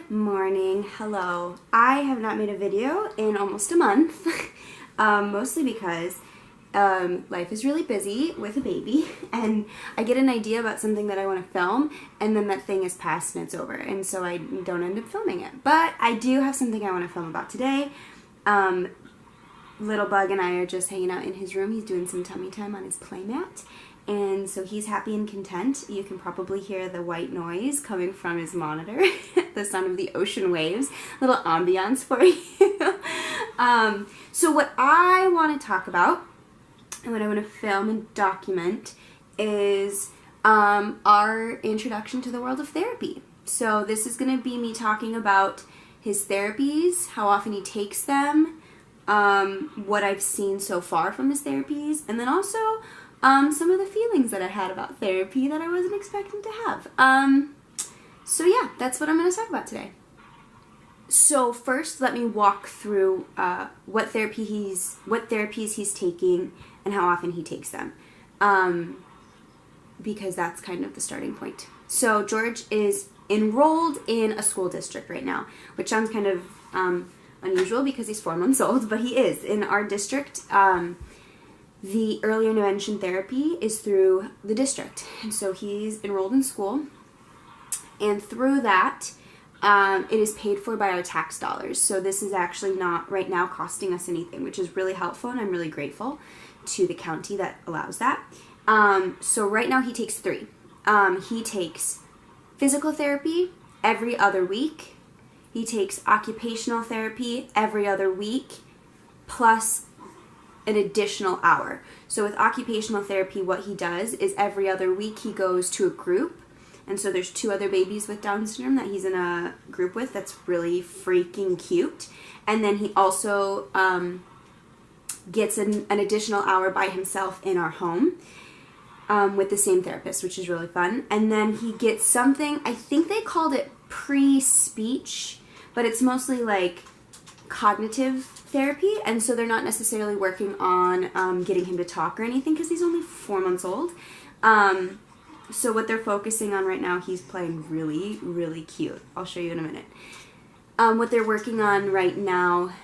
Good morning. Hello. I have not made a video in almost a month, mostly because life is really busy with a baby, and I get an idea about something that I want to film, and then that thing is passed and it's over, and so I don't end up filming it. But I do have something I want to film about today. Little Bug and I are just hanging out in his room. He's doing some tummy time on his playmat. And so he's happy and content. You can probably hear the white noise coming from his monitor, the sound of the ocean waves, little ambiance for you. So what I want to talk about and what I want to film and document is our introduction to the world of therapy. So this is going to be me talking about his therapies, how often he takes them, what I've seen so far from his therapies, and then also some of the feelings that I had about therapy that I wasn't expecting to have. So yeah, that's what I'm going to talk about today. So first, let me walk through what therapies he's taking and how often he takes them, because that's kind of the starting point. So George is enrolled in a school district right now, which sounds kind of unusual because he's 4 months old, but he is. In our district, the early intervention therapy is through the district, and so he's enrolled in school, and through that, it is paid for by our tax dollars. So this is actually not right now costing us anything, which is really helpful, and I'm really grateful to the county that allows that. So right now he takes 3. He takes physical therapy every other week. He takes occupational therapy every other week, plus an additional hour. So with occupational therapy, what he does is every other week he goes to a group, and so there's 2 other babies with Down syndrome that he's in a group with that's really freaking cute. And then he also gets an additional hour by himself in our home with the same therapist, which is really fun. And then he gets something, I think they called it pre-speech, but it's mostly like cognitive therapy, and so they're not necessarily working on getting him to talk or anything because he's only 4 months old. So what they're focusing on right now, he's playing really, really cute. I'll show you in a minute. What they're working on right now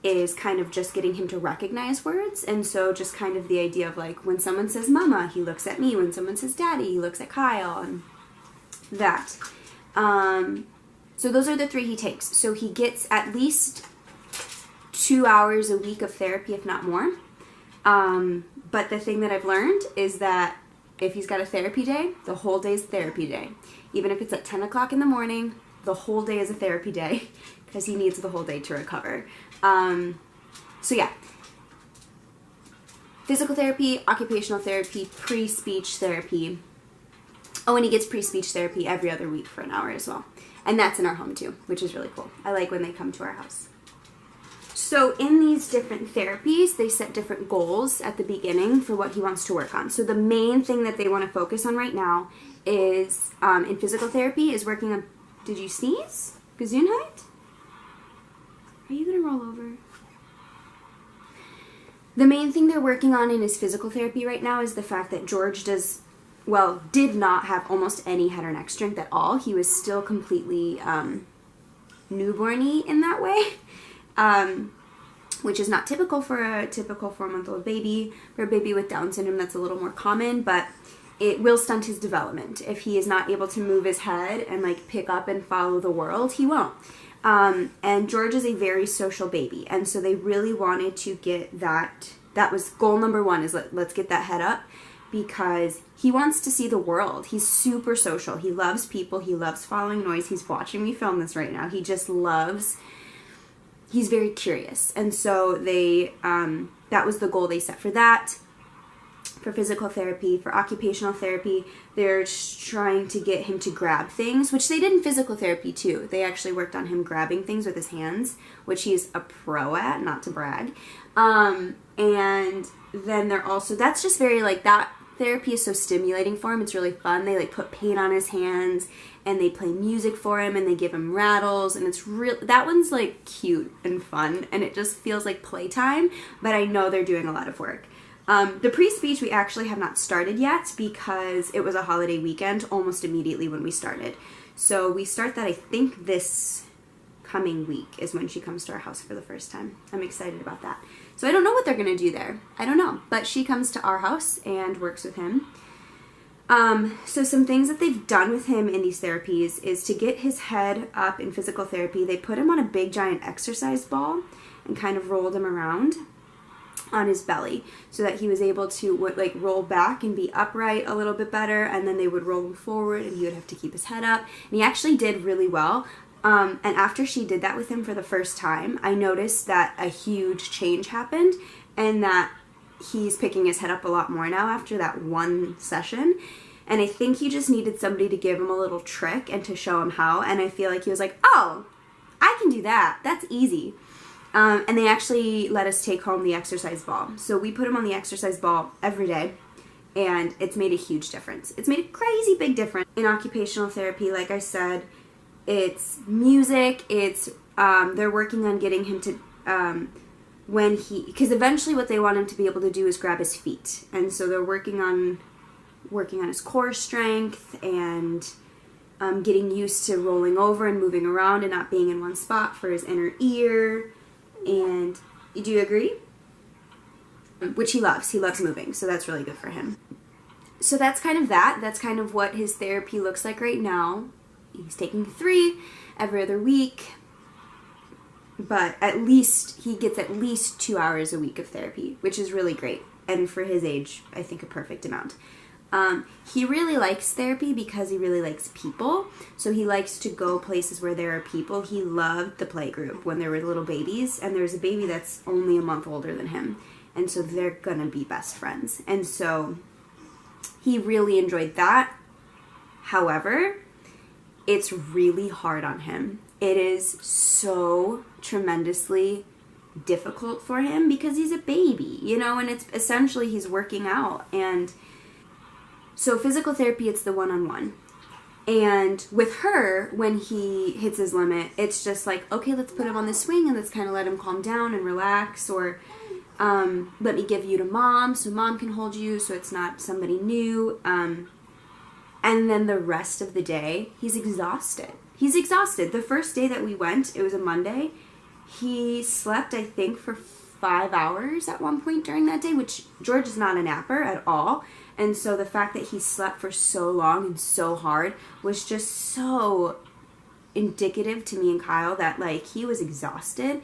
is kind of just getting him to recognize words, and so just kind of the idea of like when someone says mama, he looks at me. When someone says daddy, he looks at Kyle, and that. So those are the 3 he takes. So he gets at least 2 hours a week of therapy, if not more. But the thing that I've learned is that if he's got a therapy day, the whole day is therapy day. Even if it's at 10 o'clock in the morning, the whole day is a therapy day because he needs the whole day to recover. So yeah, physical therapy, occupational therapy, pre-speech therapy. Oh, and he gets pre-speech therapy every other week for an hour as well. And that's in our home too, which is really cool. I like when they come to our house. So in these different therapies, they set different goals at the beginning for what he wants to work on. So the main thing that they want to focus on right now is, in physical therapy, is working on, did you sneeze? Gesundheit? Are you going to roll over? The main thing they're working on in his physical therapy right now is the fact that George did not have almost any head or neck strength at all. He was still completely newborny in that way, which is not typical for a typical 4-month-old baby. For a baby with Down syndrome, that's a little more common, but it will stunt his development. If he is not able to move his head and like pick up and follow the world, he won't. And George is a very social baby, and so they really wanted to get that. That was goal number 1, is let's get that head up, because he wants to see the world. He's super social. He loves people. He loves following noise. He's watching me film this right now. He just loves, he's very curious. And so they, that was the goal they set for that. For physical therapy, for occupational therapy, they're trying to get him to grab things, which they did in physical therapy too. They actually worked on him grabbing things with his hands, which he's a pro at, not to brag. And then they're also, that's just very like, that therapy is so stimulating for him. It's really fun. They like put paint on his hands, and they play music for him, and they give him rattles, and it's real. That one's like cute and fun, and it just feels like playtime, but I know they're doing a lot of work. The pre-speech we actually have not started yet because it was a holiday weekend almost immediately when we started. So we start that, I think, this coming week is when she comes to our house for the first time. I'm excited about that. So I don't know what they're going to do there. I don't know. But she comes to our house and works with him. So some things that they've done with him in these therapies is to get his head up in physical therapy. They put him on a big giant exercise ball and kind of rolled him around on his belly so that he was able to like roll back and be upright a little bit better, and then they would roll him forward and he would have to keep his head up. And he actually did really well. And after she did that with him for the first time, I noticed that a huge change happened and that he's picking his head up a lot more now after that one session. And I think he just needed somebody to give him a little trick and to show him how. And I feel like he was like, oh, I can do that. That's easy. And they actually let us take home the exercise ball. So we put him on the exercise ball every day. And it's made a huge difference. It's made a crazy big difference. In occupational therapy, like I said, it's music. It's they're working on getting him to... because eventually what they want him to be able to do is grab his feet. And so they're working on his core strength and getting used to rolling over and moving around and not being in one spot for his inner ear. And do you agree? Which he loves. He loves moving, so that's really good for him. So that's kind of that. That's kind of what his therapy looks like right now. He's taking 3 every other week. But at least he gets at least 2 hours a week of therapy, which is really great. And for his age, I think a perfect amount. He really likes therapy because he really likes people. So he likes to go places where there are people. He loved the play group when there were little babies. And there's a baby that's only a month older than him. And so they're going to be best friends. And so he really enjoyed that. However, it's really hard on him. It is so tremendously difficult for him because he's a baby, you know, and it's essentially he's working out. And so physical therapy, it's the one-on-one. And with her, when he hits his limit, it's just like, okay, let's put him on the swing and let's kind of let him calm down and relax, or let me give you to mom so mom can hold you so it's not somebody new. And then the rest of the day, he's exhausted. He's exhausted. The first day that we went, it was a Monday, he slept, I think, for 5 hours at one point during that day, which George is not a napper at all. And so the fact that he slept for so long and so hard was just so indicative to me and Kyle that, like, he was exhausted.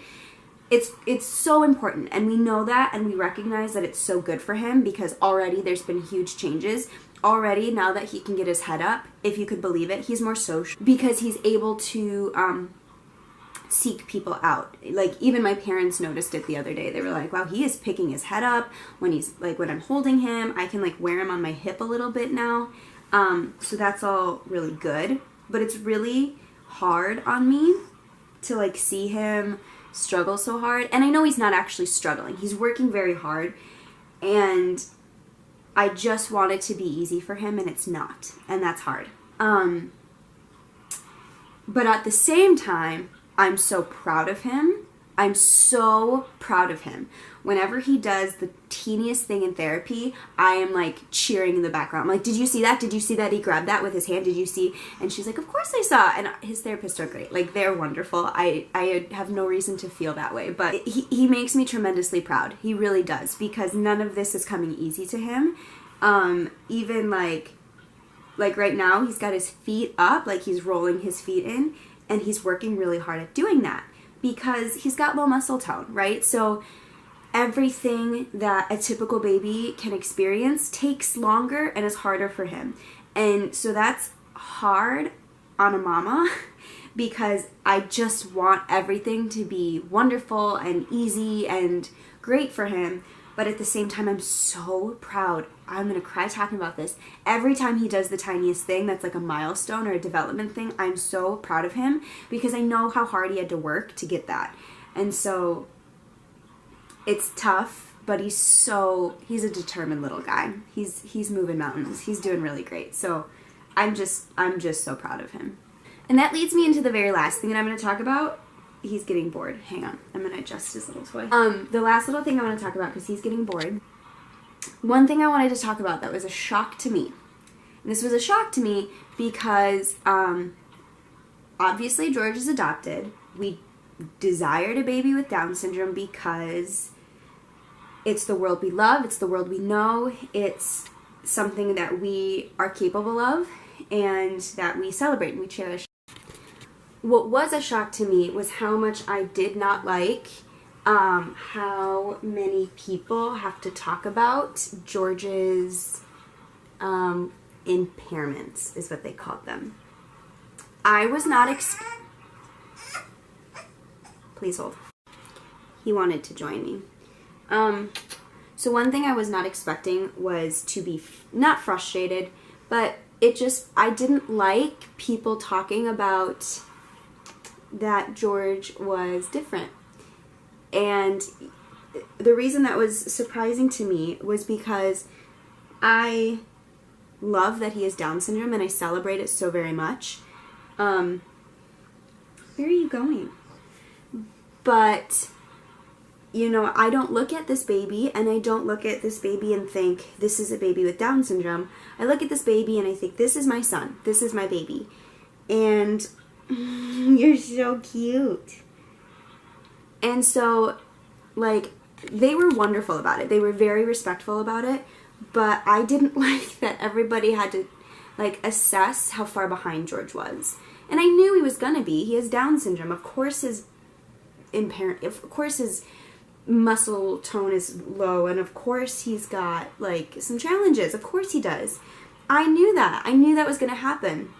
It's so important, and we know that, and we recognize that it's so good for him because already there's been huge changes. Already, now that he can get his head up, if you could believe it, he's more social because he's able to seek people out. Like, even my parents noticed it the other day. They were like, wow, he is picking his head up when he's, like, when I'm holding him. I can, like, wear him on my hip a little bit now. So that's all really good. But it's really hard on me to, like, see him struggle so hard. And I know he's not actually struggling. He's working very hard. And I just want it to be easy for him, and it's not. And that's hard. But at the same time, I'm so proud of him. I'm so proud of him. Whenever he does the teeniest thing in therapy, I am, like, cheering in the background. I'm like, did you see that? Did you see that? He grabbed that with his hand. Did you see? And she's like, of course I saw. And his therapists are great. Like, they're wonderful. I have no reason to feel that way. But he makes me tremendously proud. He really does. Because none of this is coming easy to him. Even, like right now, he's got his feet up. Like, he's rolling his feet in. And he's working really hard at doing that. Because he's got low muscle tone, right? So everything that a typical baby can experience takes longer and is harder for him. And so that's hard on a mama because I just want everything to be wonderful and easy and great for him. But at the same time, I'm so proud. I'm going to cry talking about this. Every time he does the tiniest thing that's like a milestone or a development thing, I'm so proud of him because I know how hard he had to work to get that. And so it's tough, but he's a determined little guy. He's moving mountains. He's doing really great. So I'm just so proud of him. And that leads me into the very last thing that I'm going to talk about. He's getting bored. Hang on. I'm going to adjust his little toy. The last little thing I want to talk about, because he's getting bored. One thing I wanted to talk about that was a shock to me. And this was a shock to me because obviously George is adopted. We desired a baby with Down syndrome because it's the world we love, it's the world we know, it's something that we are capable of and that we celebrate and we cherish. What was a shock to me was how much I did not like how many people have to talk about George's impairments, is what they called them. I was not please hold. He wanted to join me. So one thing I was not expecting was to be not frustrated, but I didn't like people talking about that George was different. And the reason that was surprising to me was because I love that he has Down syndrome and I celebrate it so very much. Where are you going? But, you know, I don't look at this baby and I don't look at this baby and think, this is a baby with Down syndrome. I look at this baby and I think, this is my son. This is my baby. And you're so cute. And so, like, they were wonderful about it. They were very respectful about it. But I didn't like that everybody had to, like, assess how far behind George was. And I knew he was gonna be. He has Down syndrome. Of course his muscle tone is low, and of course he's got, like, some challenges. Of course he does. I knew that. I knew that was gonna happen.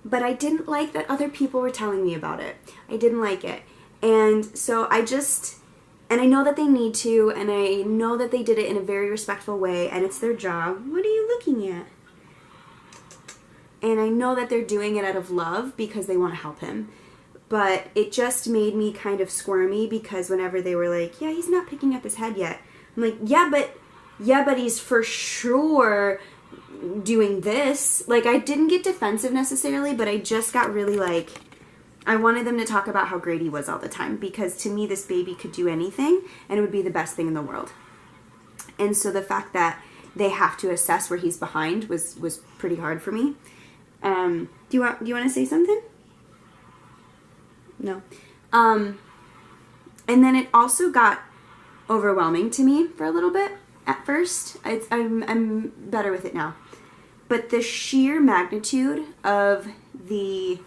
But I didn't like that other people were telling me about it. I didn't like it. And so and I know that they need to, and I know that they did it in a very respectful way, and it's their job. What are you looking at? And I know that they're doing it out of love because they want to help him. But it just made me kind of squirmy because whenever they were like, yeah, he's not picking up his head yet. I'm like, yeah, but he's for sure doing this. Like, I didn't get defensive necessarily, but I just got really, like, I wanted them to talk about how great he was all the time, because to me this baby could do anything and it would be the best thing in the world. And so the fact that they have to assess where he's behind was pretty hard for me. Do you want to say something? No. And then it also got overwhelming to me for a little bit at first. I'm better with it now. But the sheer magnitude of the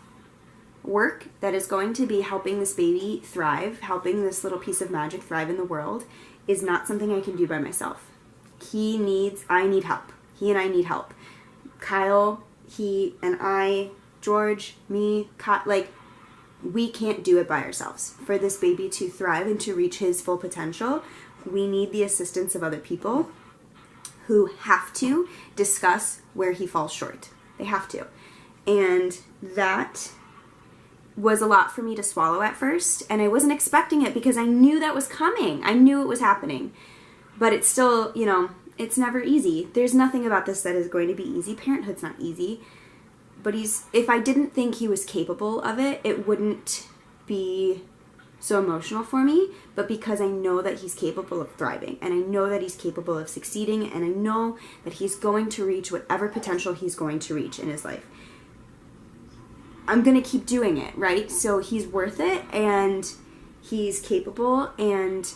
work that is going to be helping this baby thrive, helping this little piece of magic thrive in the world, is not something I can do by myself. I need help. He and I need help. Kyle, he and I, George, me, like, we can't do it by ourselves. For this baby to thrive and to reach his full potential, we need the assistance of other people who have to discuss where he falls short. They have to. And that was a lot for me to swallow at first, and I wasn't expecting it because I knew that was coming. I knew it was happening. But it's still, you know, it's never easy. There's nothing about this that is going to be easy. Parenthood's not easy. But if I didn't think he was capable of it, it wouldn't be so emotional for me. But because I know that he's capable of thriving, and I know that he's capable of succeeding, and I know that he's going to reach whatever potential he's going to reach in his life, I'm going to keep doing it, right? So he's worth it, and he's capable, and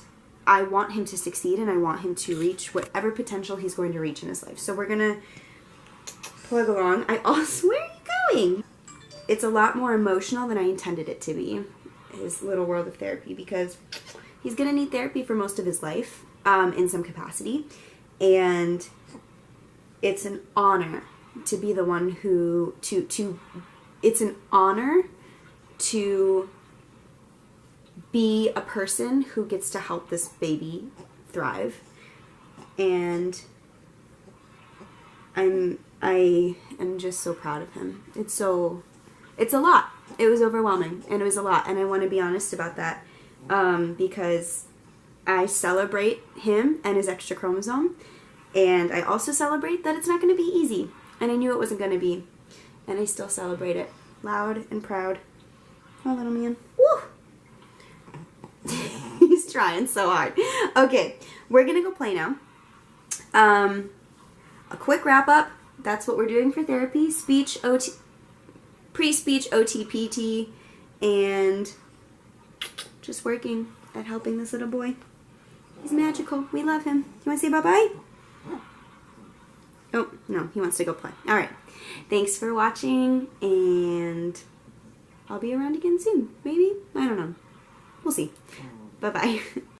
I want him to succeed, and I want him to reach whatever potential he's going to reach in his life. So we're going to plug along. Where are you going? It's a lot more emotional than I intended it to be, his little world of therapy, because he's going to need therapy for most of his life, in some capacity, and it's an honor to be the one who, it's an honor to be a person who gets to help this baby thrive. And I am just so proud of him. It's a lot. It was overwhelming, and it was a lot, and I want to be honest about that, because I celebrate him and his extra chromosome, and I also celebrate that it's not going to be easy, and I knew it wasn't going to be. And I still celebrate it. Loud and proud. Oh, little man. Woo! He's trying so hard. Okay, we're going to go play now. A quick wrap up. That's what we're doing for therapy. Speech, OT, pre-speech OTPT, and just working at helping this little boy. He's magical. We love him. You want to say bye-bye? Oh, no, he wants to go play. All right. Thanks for watching, and I'll be around again soon. Maybe? I don't know. We'll see. Bye-bye.